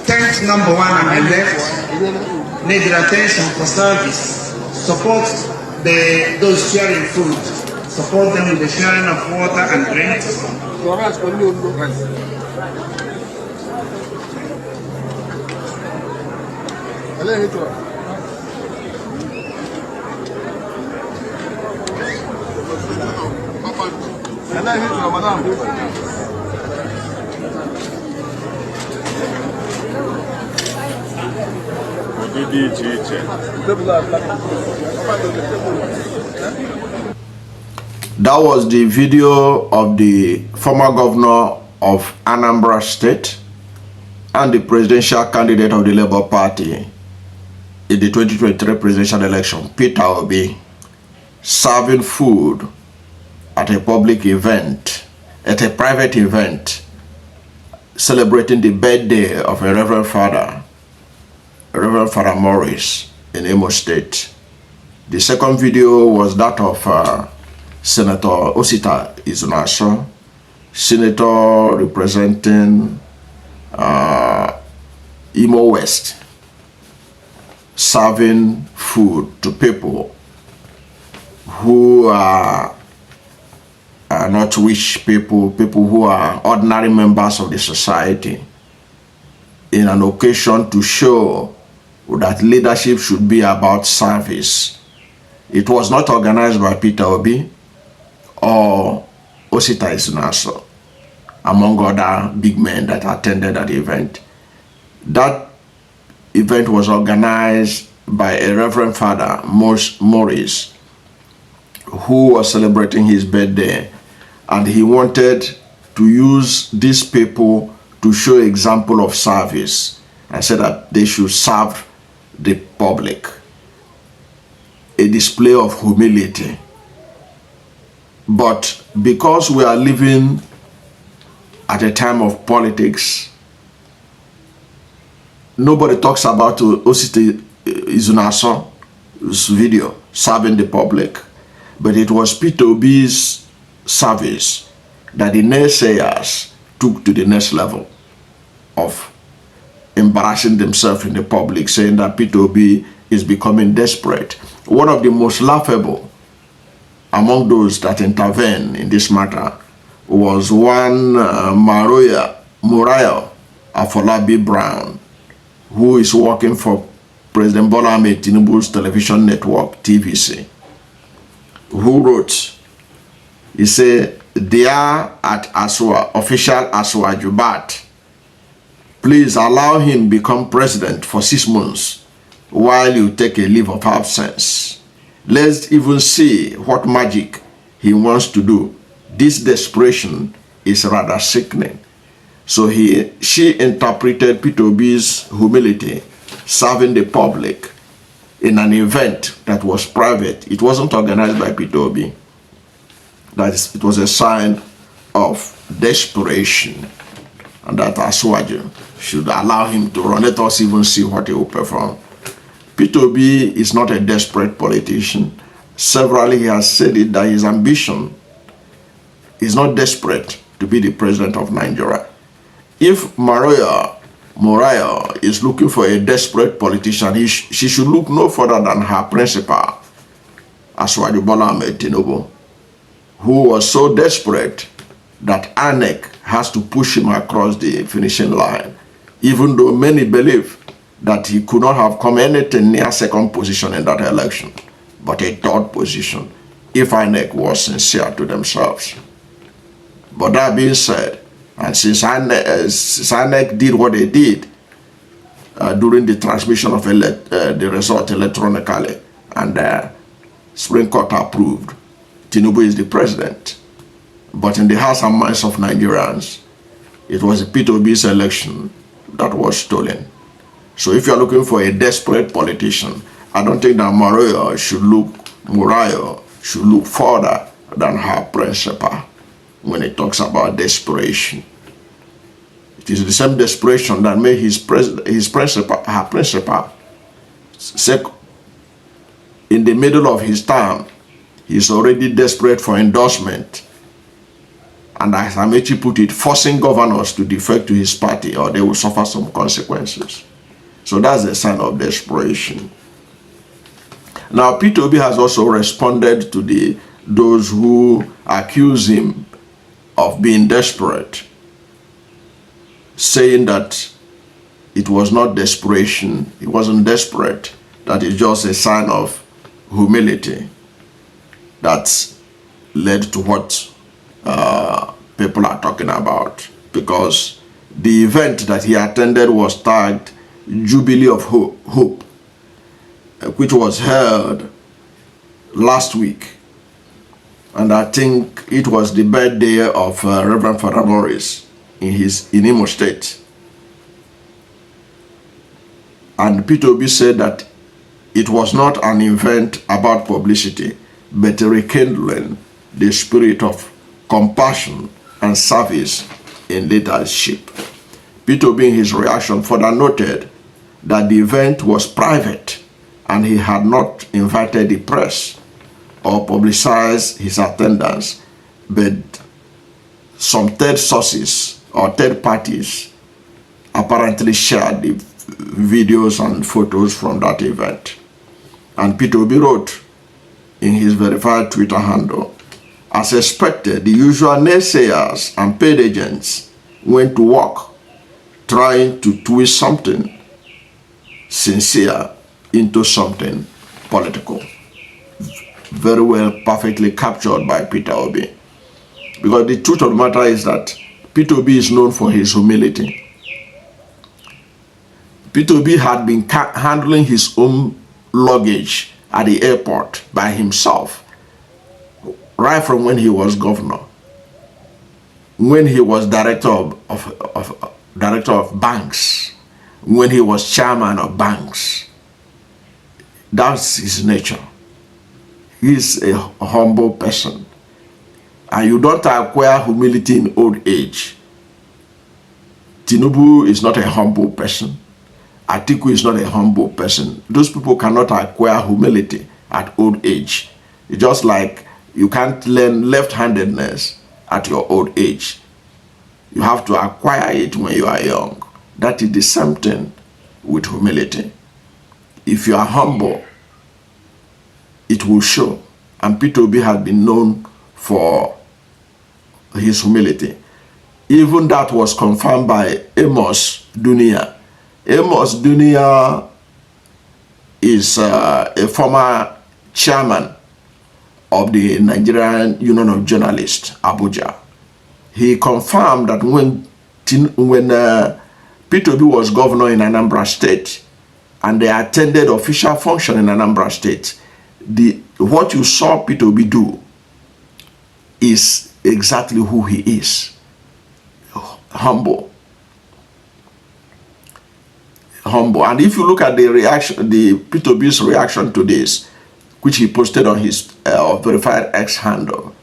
Tent number 1 on the left, need your attention for service. Support those sharing food. Support them with the sharing of water and drinks. That was the video of the former governor of Anambra State and the presidential candidate of the Labour Party in the 2023 presidential election, Peter Obi, serving food at a public event, at a private event, celebrating the birthday of a Reverend Father Morris in Imo State. The second video was that of Senator Osita Izunaso, senator representing Imo West, serving food to people who are not rich people who are ordinary members of the society, in an occasion to show that leadership should be about service. It was not organized by Peter Obi or Osita Izunaso, among other big men that attended that event. That event was organized by a Reverend Father Morris, who was celebrating his birthday, and he wanted to use these people to show example of service and said that they should serve the public, a display of humility. But because we are living at a time of politics, nobody talks about Osita Izunaso's video serving the public, but it was Peter Obi's service that the naysayers took to the next level of embarrassing themselves in the public, saying that Peter Obi is becoming desperate. One of the most laughable among those that intervened in this matter was one Moriah Afolabi Brown, who is working for President Bola Ahmed Tinubu's television network, TVC, who wrote, he said, "They are at Aswa, official Aswa Jubat. Please allow him become president for 6 months while you take a leave of absence. Let's even see what magic he wants to do. This desperation is rather sickening." So she interpreted Peter Obi's humility, serving the public in an event that was private. It wasn't organized by Peter Obi. That is, it was a sign of desperation, and that Aswaju should allow him to run. Let us even see what he will perform. Peter Obi is not a desperate politician. Severally, he has said it that his ambition is not desperate to be the president of Nigeria. If Moriah is looking for a desperate politician, she should look no further than her principal, Aswaju Bola Ahmed Tinubu, who was so desperate that INEC has to push him across the finishing line, even though many believe that he could not have come anything near second position in that election, but a third position, if INEC was sincere to themselves. But that being said, and since INEC did what they did during the transmission of the result electronically, and the Supreme Court approved, Tinubu is the president. But in the hearts and minds of Nigerians, it was Peter Obi's election that was stolen. So if you're looking for a desperate politician, I don't think that Moriah should look further than her principal when it talks about desperation. It is the same desperation that made her principal say in the middle of his term, he's already desperate for endorsement. And as Amechi put it, forcing governors to defect to his party or they will suffer some consequences. So that's a sign of desperation. Now, Peter Obi has also responded to those who accuse him of being desperate, saying that it was not desperation, he wasn't desperate, that is just a sign of humility that led to what people are talking about, because the event that he attended was tagged Jubilee of Hope, which was held last week, and I think it was the birthday of Reverend Father Morris in Imo State. And Peter Obi said that it was not an event about publicity, but rekindling the spirit of compassion and service in leadership. Peter Obi, in his reaction, further noted that the event was private and he had not invited the press or publicized his attendance, but some third sources or third parties apparently shared the videos and photos from that event. And Peter Obi wrote in his verified Twitter handle, as expected, the usual naysayers and paid agents went to work trying to twist something sincere into something political. Very well, perfectly captured by Peter Obi. Because the truth of the matter is that Peter Obi is known for his humility. Peter Obi had been handling his own luggage at the airport by himself, right from when he was governor, when he was director of banks, when he was chairman of banks. That's his nature. He's a humble person. And you don't acquire humility in old age. Tinubu is not a humble person. Atiku is not a humble person. Those people cannot acquire humility at old age. It's just like you can't learn left-handedness at your old age. You have to acquire it when you are young. That is the same thing with humility. If you are humble, it will show. And Peter Obi has been known for his humility. Even that was confirmed by Amos Dunia. Amos Dunia is a former chairman of the Nigerian Union of Journalists, Abuja. He confirmed that when Peter Obi was governor in Anambra State and they attended official function in Anambra State, what you saw Peter Obi do is exactly who he is. Humble. And if you look at the reaction, the Peter Obi's reaction to this, which he posted on his verified X handle,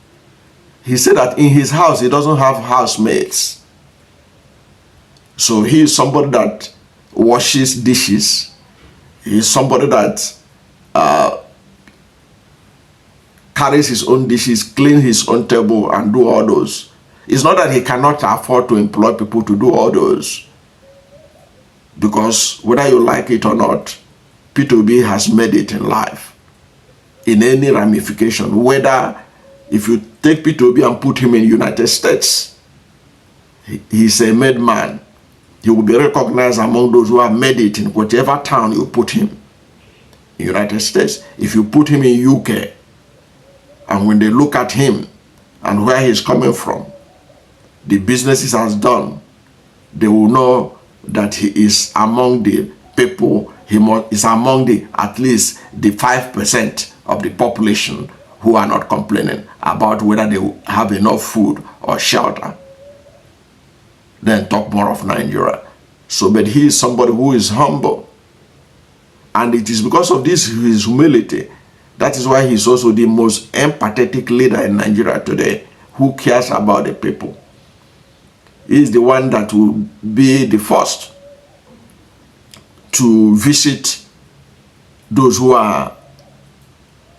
he said that in his house he doesn't have housemates. So he is somebody that washes dishes. He is somebody that carries his own dishes, cleans his own table, and do all those. It's not that he cannot afford to employ people to do all those. Because whether you like it or not, Peter Obi has made it in life. In any ramification, whether if you take Peter Obi and put him in the United States, he's a made man. He will be recognized among those who have made it in whatever town you put him. In the United States, if you put him in UK, and when they look at him and where he's coming from, the businesses he has done, they will know that he is among the people, is among the at least the 5% of the population who are not complaining about whether they have enough food or shelter. Then talk more of Nigeria. So, but he is somebody who is humble. And it is because of this, his humility, that is why he's also the most empathetic leader in Nigeria today, who cares about the people. He is the one that will be the first to visit those who are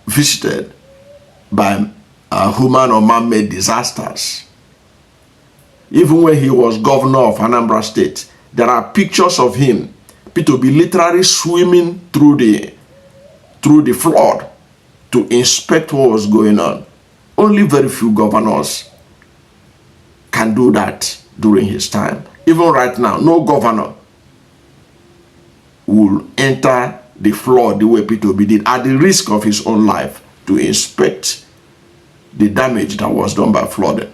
visited by human or man-made disasters. Even when he was governor of Anambra State, there are pictures of him, P2B, literally swimming through the flood to inspect what was going on. Only very few governors can do that during his time. Even right now, no governor will enter the flood the way P2B did at the risk of his own life to inspect the damage that was done by flooding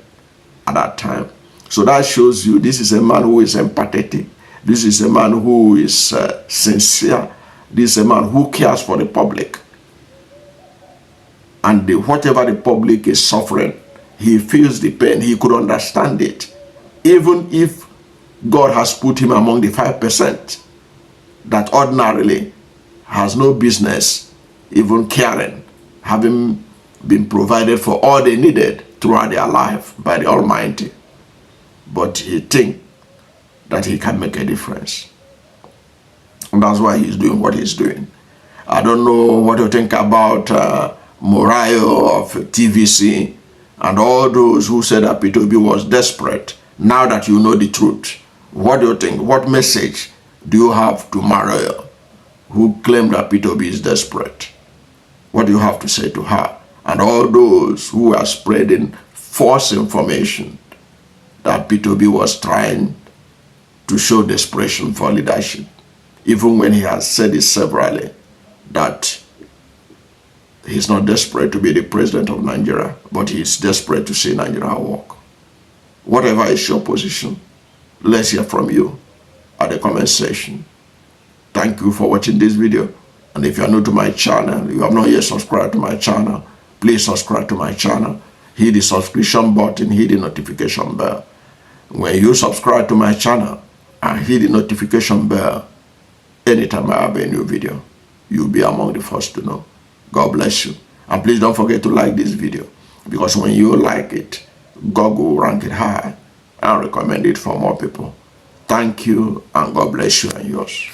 at that time. So that shows you this is a man who is empathetic. This is a man who is sincere. This is a man who cares for the public. And whatever the public is suffering, he feels the pain. He could understand it. Even if God has put him among the 5% that ordinarily has no business even caring, having been provided for all they needed throughout their life by the Almighty. But he thinks that he can make a difference. And that's why he's doing what he's doing. I don't know what you think about Morayo of TVC and all those who said that P2B was desperate. Now that you know the truth, what do you think? What message do you have to Morayo, who claimed that P2B is desperate? What do you have to say to her? And all those who are spreading false information that P2B was trying to show desperation for leadership, even when he has said it severally that he's not desperate to be the president of Nigeria, but he's desperate to see Nigeria work. Whatever is your position, let's hear from you at the comment section. Thank you for watching this video. And if you are new to my channel, you have not yet subscribed to my channel, please subscribe to my channel. Hit the subscription button, hit the notification bell. When you subscribe to my channel and hit the notification bell, anytime I have a new video, you'll be among the first to know. God bless you. And please don't forget to like this video, because when you like it, God will rank it high and recommend it for more people. Thank you, and God bless you and yours.